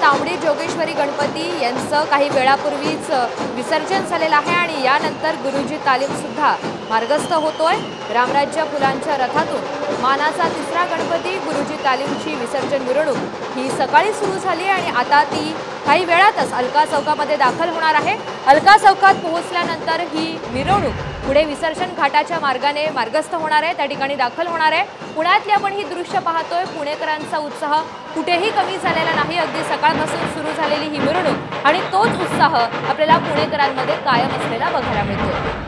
तांबडी जोगेश्वरी गणपती यांचं काही वेळापूर्वीच विसर्जन झालेलं आहे आणि यानंतर गुरुजी तालीम सुद्धा मार्गस्थ होतोय। रामराज्य फुलांच्या रथातून मानाचा तिसरा गणपती गुरुजी तालीमची विसर्जन मिरवणूक ही सकाळी सुरू झाली आणि आता ती काही वेळातच अलका चौकामध्ये दाखल होणार आहे। अलका चौकात पोहोचल्यानंतर ही मिरवणूक पुढे विसर्जन घाटाच्या मार्गाने मार्गस्थ होणार आहे, त्या ठिकाणी दाखल होणार आहे। पुण्यातली आपण ही दृश्य पाहतोय। पुणेकरांचा उत्साह कुठेही कमी झालेला नाही। अगदी सकाळपासून सुरू झालेली ही मिरवणूक आणि तोच उत्साह आपल्याला पुणेकरांमध्ये कायम असलेला बघायला मिळतो।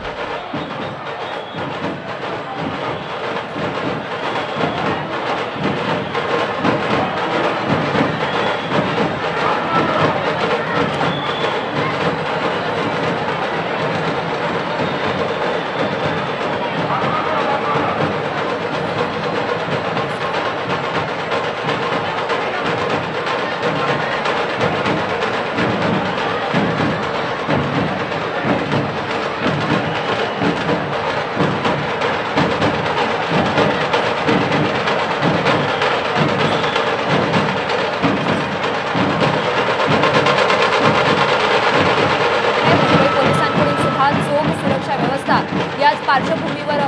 याच पार्श्वभूमीवर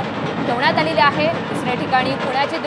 ठेवण्यात आलेले आहे। दुसऱ्या ठिकाणी पुण्याचे